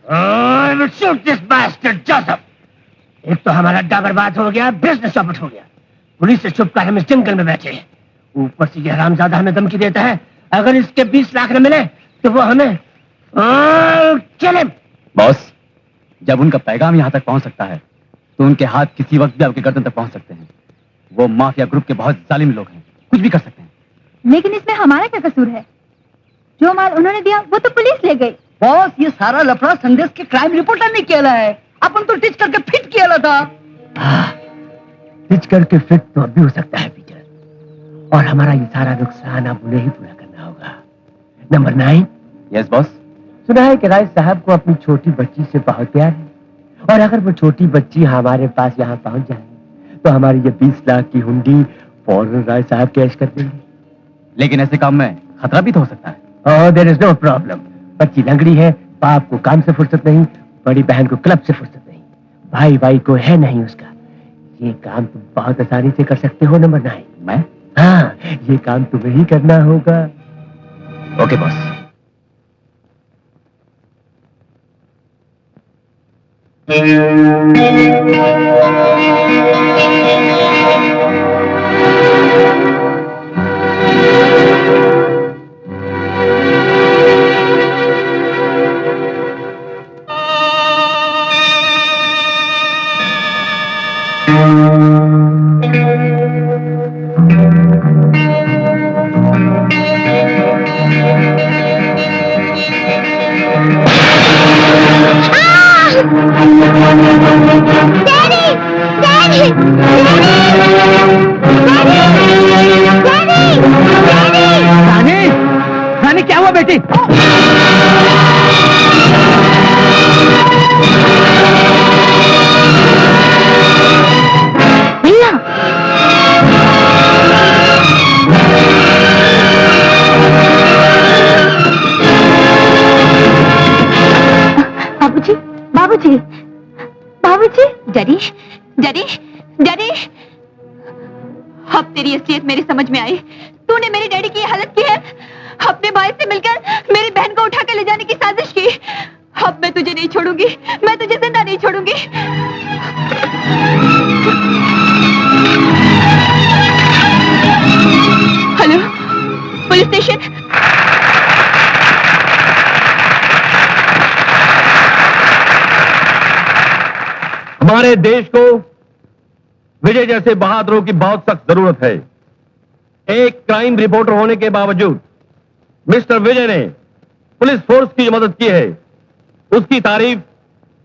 shoot this bastard, Joseph. एक तो हमारा अड्डा बर्बाद हो गया, बिजनेस चौपट हो गया, पुलिस से छुपकर हम इस जंगल में बैठे हैं, ऊपर से ये हरामजादा हमें धमकी देता है अगर इसके 20 लाख न मिले तो वो हमें चले। बॉस, जब उनका पैगाम यहाँ तक पहुँच सकता है तो उनके हाथ किसी वक्त भी आपके गर्दन तक पहुँच सकते हैं। वो माफिया ग्रुप के बहुत जालिम लोग हैं, कुछ भी कर सकते हैं। लेकिन इसमें हमारा क्या कसूर है? जो माल उन्होंने दिया वो तो पुलिस ले गई। बॉस, ये सारा लफड़ा संदेश के क्राइम रिपोर्टर ने किया है, अपन तो टिच करके फिट किया था। टिच करके फिट तो अब भी हो सकता है पीटर, और हमारा ये सारा नुकसान अब उन्हें ही पूरा करना होगा। नंबर 9। Yes boss. सुना है कि राय साहब को अपनी छोटी बच्ची से बहुत प्यार है, और अगर वो छोटी बच्ची हमारे पास यहाँ पहुंच जाए तो हमारी ये 20 लाख की हुंडी फौरन राय साहब कैश कर देंगे। लेकिन ऐसे काम में खतरा भी तो हो सकता है। ओह, देयर इज नो प्रॉब्लम। बच्ची लंगड़ी है, बाप को काम से फुर्सत नहीं, बड़ी बहन को क्लब से फुर्सत नहीं, भाई भाई को है नहीं उसका। ये काम तुम बहुत आसानी से कर सकते हो नंबर 9। मैं? हाँ, ये काम तुम्हें ही करना होगा। Okay boss. रानी, क्या हुआ बेटी? भैया, बाबूजी, बाबूजी, बाबूजी। डैडी, डैडी, डैडी, अब तेरी असलियत मेरी समझ में आई। तूने मेरे डैडी की हालत की है, अपने भाई से मिलकर मेरी बहन को उठा के ले जाने की साजिश की। अब मैं तुझे नहीं छोड़ूंगी, मैं तुझे जिंदा नहीं छोड़ूंगी। Hello, police station. हमारे देश को विजय जैसे बहादुरों की बहुत सख्त जरूरत है। एक क्राइम रिपोर्टर होने के बावजूद मिस्टर विजय ने पुलिस फोर्स की जो मदद की है उसकी तारीफ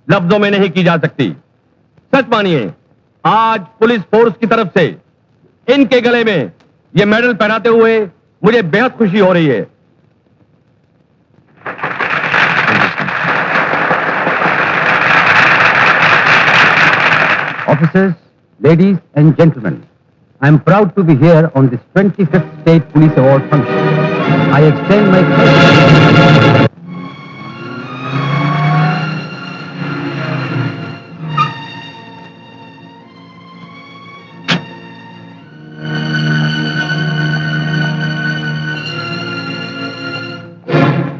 लफ्जों में नहीं की जा सकती। सच मानिए, आज पुलिस फोर्स की तरफ से इनके गले में यह मेडल पहनाते हुए मुझे बेहद खुशी हो रही है। Officers, ladies and gentlemen, I am proud to be here on this 25th State Police Award function. I extend my thanks.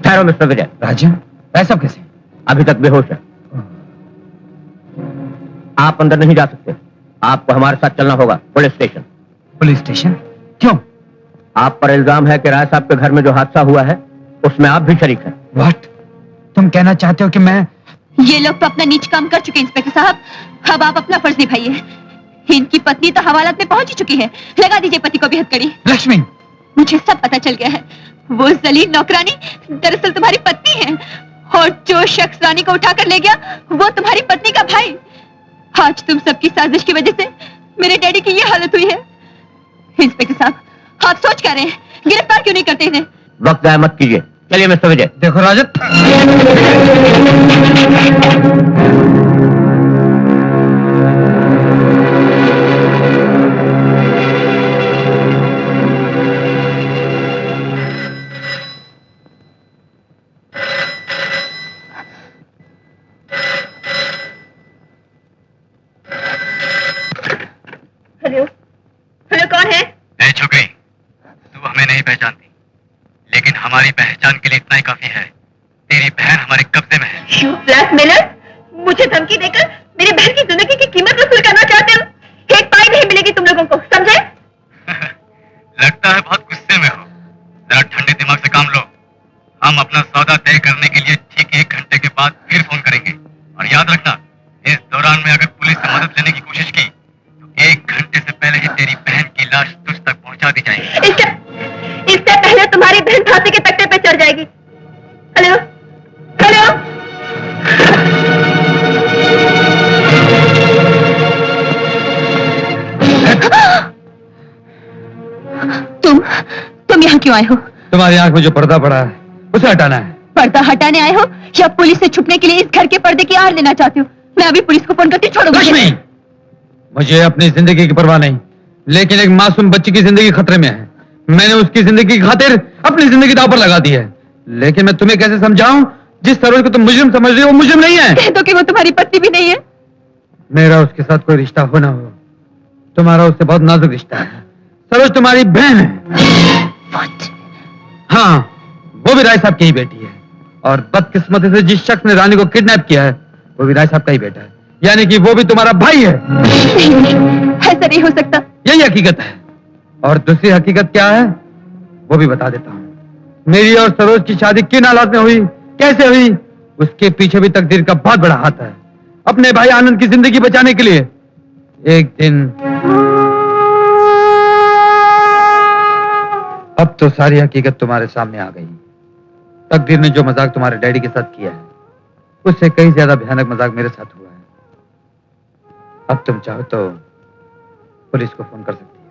ठहरो मिस्टर विजय। राजन, ऐसा कैसे? अभी तक बेहोश है, आप अंदर नहीं जा सकते। आपको हमारे साथ चलना होगा पुलिस स्टेशन। Police station? क्यों? आप पर इल्जाम है कि राय साहब के घर में जो हादसा हुआ है उसमें आप भी शरीक हैं। व्हाट? तुम कहना चाहते हो कि मैं? ये लोग तो अपना नीच काम कर चुके हैं इंस्पेक्टर साहब, अब आप अपना फर्ज निभाइए। इनकी पत्नी तो हवालात में पहुंच ही चुकी है, लगा दीजिए पति को बेहद कड़ी। लक्ष्मी, मुझे सब पता चल गया है, वो जलील नौकरानी दरअसल तुम्हारी पत्नी है, और जो शख्स रानी को उठाकर ले गया वो तुम्हारी पत्नी का भाई। आज तुम सबकी साजिश की वजह से मेरे डैडी की ये हालत हुई है। इंस्पेक्टर साहब, आप सोच क्या रहे हैं? गिरफ्तार क्यों नहीं करते इन्हें? वक्त जाया मत कीजिए, चलिए मिस्टर विजय। देखो राजन, हेलो, हेलो, कौन है? ए छोकरी, तू हमें नहीं पहचानती, लेकिन हमारी पहचान के लिए इतना ही काफी है। तेरी बहन हमारे कब्जे में है। यू ब्लैकमेलर, मुझे धमकी देकर मेरी बहन की जिंदगी की कीमत वसूल करना चाहते हो? एक पाई नहीं मिलेगी तुम लोगों को, समझे? लगता है बहुत गुस्से में हो। जरा ठंडे दिमाग से काम लो। हम अपना सौदा तय करने के लिए ठीक 1 घंटे के बाद फिर फोन करेंगे। और याद रखना, इस दौरान में अगर पुलिस से मदद लेने की कोशिश की तो 1 घंटे से पहले ही तेरी बहन की लाश तुझ तक पहुंचा दी जाएगी। इससे पहले तुम्हारी बहन फांसी के तख्ते पे चढ़ जाएगी। हेलो हेलो, तुम यहाँ क्यों आए हो? तुम्हारी आंख में जो पर्दा पड़ा है उसे हटाना है। पर्दा हटाने आए हो या पुलिस से छुपने के लिए इस घर के पर्दे की आड़ लेना चाहते हो? मैं अभी पुलिस को फोन करके छोड़ूंगी। लक्ष्मी, मुझे अपनी जिंदगी की परवाह नहीं, लेकिन एक मासूम बच्ची की जिंदगी खतरे में है। मैंने उसकी जिंदगी की खातिर अपनी जिंदगी दांव पर लगा दी है। लेकिन मैं तुम्हें कैसे समझाऊं, जिस सरोज को तुम मुजरिम समझ रही हो वो मुजरिम नहीं है। कह दो कि वो तुम्हारी पत्नी भी नहीं है। मेरा उसके साथ कोई रिश्ता हो ना हो, तुम्हारा उससे बहुत नाजुक रिश्ता है। सरोज तुम्हारी बहन है। हाँ, वो भी राय साहब की ही बेटी है। और बदकिस्मती से जिस शख्स ने रानी को किडनैप किया है वो भी राय साहब का ही बेटा है, यानी कि वो भी तुम्हारा भाई है। नहीं, ऐसा नहीं हो सकता। यही हकीकत है। और दूसरी हकीकत क्या है वो भी बता देता हूँ। मेरी और सरोज की शादी किन हालात में हुई, कैसे हुई, उसके पीछे भी तकदीर का बहुत बड़ा हाथ है। अपने भाई आनंद की जिंदगी बचाने के लिए एक दिन, अब तो सारी हकीकत तुम्हारे सामने आ गई। तकदीर ने जो मजाक तुम्हारे डैडी के साथ किया है उससे कहीं ज्यादा भयानक मजाक मेरे साथ हुआ है। अब तुम चाहो तो पुलिस को फोन कर सकती हो।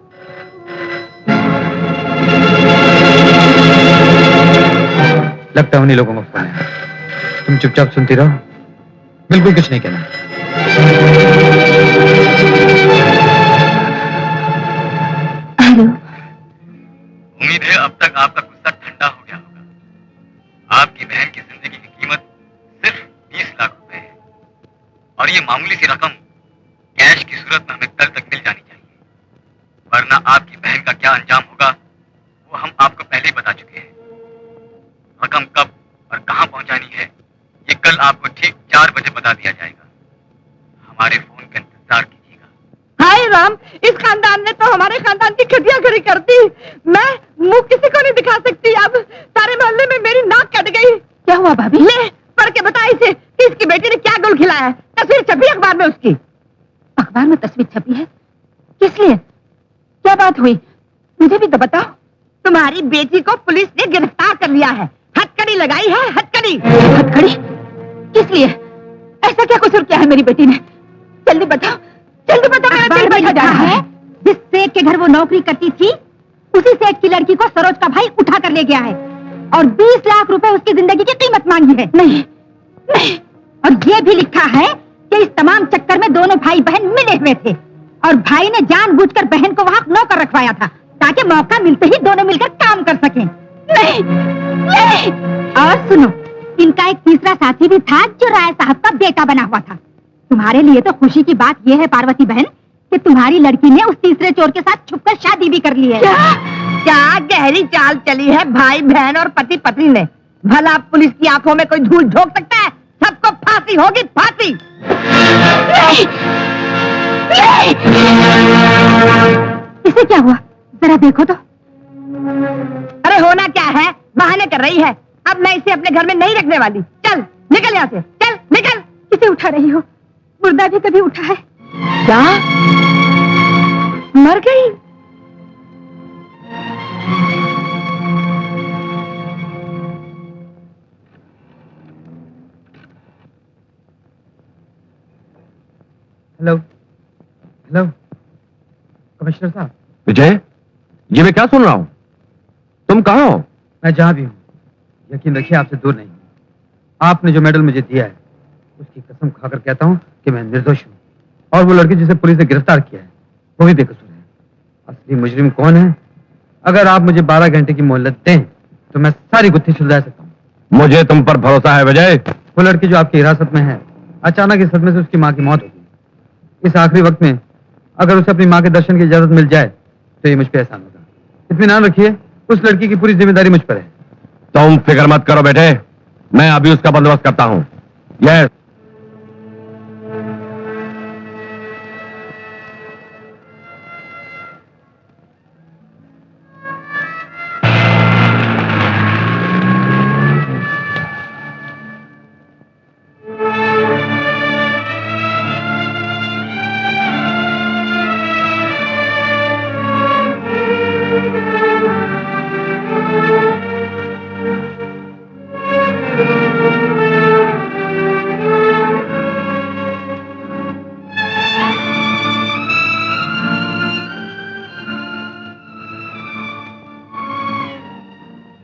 लगता है उन्हीं लोगों का फोन है। तुम चुपचाप सुनती रहो, बिल्कुल कुछ नहीं कहना। हेलो, उम्मीद है अब तक आपका गुस्सा ठंडा हो गया होगा। आपकी बहन की जिंदगी की कीमत सिर्फ 20 लाख रुपए है और ये मामूली सी रकम कैश की सूरत में हमें कल तक मिल जानी चाहिए, वरना आपकी बहन का क्या अंजाम होगा वो हम आपको पहले ही बता चुके हैं। रकम कब और कहां पहुंचानी है ये कल आपको ठीक 4 बजे बता दिया जाएगा। हमारे फोन का इंतजार कीजिएगा। हाय राम, इस खानदान ने तो हमारे खानदान की खटिया खड़ी कर दी। मैं मुंह किसी को नहीं दिखा सकती। अब सारे मोहल्ले में मेरी नाक कट गई। क्या हुआ भाभी? ले पढ़ के बता इसे कि इसकी बेटी ने क्या गुल खिलाया है। तस्वीर छपी अखबार में उसकी। अखबार में तस्वीर छपी है? किस लिए? क्या बात हुई? मुझे भी तो बताओ। तुम्हारी बेटी को पुलिस ने गिरफ्तार कर लिया है। हथकड़ी लगाई है, हथकड़ी। हथकड़ी? किस लिए? ऐसा क्या कसूर किया है मेरी बेटी ने? जल्दी बताओ, जल्दी बताओ। मेरा दिल बैठा जा रहा है। जिस सेठ के घर वो नौकरी करती थी उसी सेठ की लड़की को सरोज का भाई उठा कर ले गया है और 20 लाख रुपए उसकी जिंदगी की कीमत मांगी है। नहीं नहीं, और ये भी लिखा है कि इस तमाम चक्कर में दोनों भाई बहन मिले हुए थे और भाई ने जानबूझकर बहन को वहाँ नौकर रखवाया था ताकि मौका मिलते ही दोनों मिलकर काम कर सकें। नहीं नहीं। और सुनो, इनका एक तीसरा साथी भी था जो राय साहब का बेटा बना हुआ था। तुम्हारे लिए तो खुशी की बात यह है पार्वती बहन कि तुम्हारी लड़की ने उस तीसरे चोर के साथ छुपकर शादी भी कर ली है। क्या गहरी चाल चली है भाई बहन और पति पत्नी ने। भला पुलिस की आंखों में कोई धूल झोंक सकता है? सबको फांसी होगी, फांसी। नहीं नहीं। इसे क्या हुआ जरा देखो तो। अरे होना क्या है, बहाने कर रही है। अब मैं इसे अपने घर में नहीं रखने वाली। चल निकल यहाँ से, चल निकल। इसे उठा रही हो? मुर्दा भी कभी उठा है? क्या मर गई? हेलो हेलो, कमिश्नर साहब। विजय, ये मैं क्या सुन रहा हूं? तुम कहां हो? मैं जहां भी हूं, यकीन रखिए आपसे दूर नहीं। आपने जो मेडल मुझे दिया है उसकी कसम खाकर कहता हूं कि मैं निर्दोष हूं और वो लड़की जिसे पुलिस ने गिरफ्तार किया है वो भी बेकसूर है। असली मुजरिम कौन है? अगर आप मुझे 12 घंटे की मोहलत दें तो मैं सारी गुत्थी सुलझा सकता हूँ। मुझे तुम पर भरोसा है विजय। वो लड़की जो आपकी हिरासत में है, अचानक इस सदमे से उसकी माँ की मौत हो गई। इस आखिरी वक्त में अगर उसे अपनी माँ के दर्शन की इजाजत मिल जाए तो ये मुझ पर एहसान होगा। इत्मीनान रखिए, उस लड़की की पूरी जिम्मेदारी मुझ पर है। तुम फिक्र मत करो बेटे, मैं अभी उसका बंदोबस्त करता हूं। यस।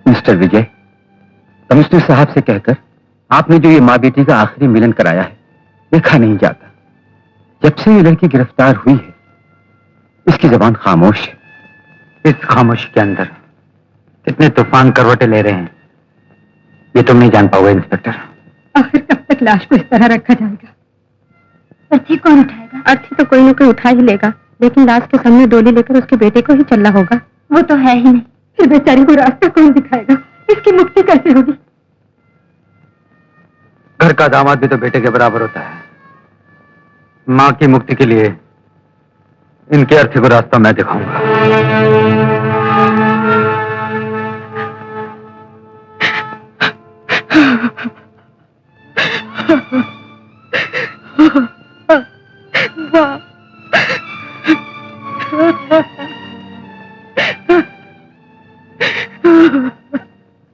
मिस्टर विजय, कमिश्नर साहब से कहकर आपने जो ये माँ बेटी का आखिरी मिलन कराया है, देखा नहीं जाता। जब से ये लड़की गिरफ्तार हुई है, इसकी जबान खामोश है। इस खामोशी के अंदर कितने तूफान करवटें ले रहे हैं, ये तुम नहीं जान पाओगे इंस्पेक्टर। आखिर कब तक लाश को इस तरह रखा जाएगा? अर्थी कौन उठाएगा? अर्थी तो कोई न कोई उठा ही लेगा, लेकिन लाश के सामने डोली लेकर उसके बेटे को ही चलना होगा। वो तो है ही नहीं। फिर बेचारी को रास्ता कौन दिखाएगा? इसकी मुक्ति कैसे होगी? घर का दामाद भी तो बेटे के बराबर होता है। मां की मुक्ति के लिए इनके अर्थी को रास्ता मैं दिखाऊंगा।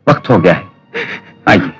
वक्त हो गया है, आइए।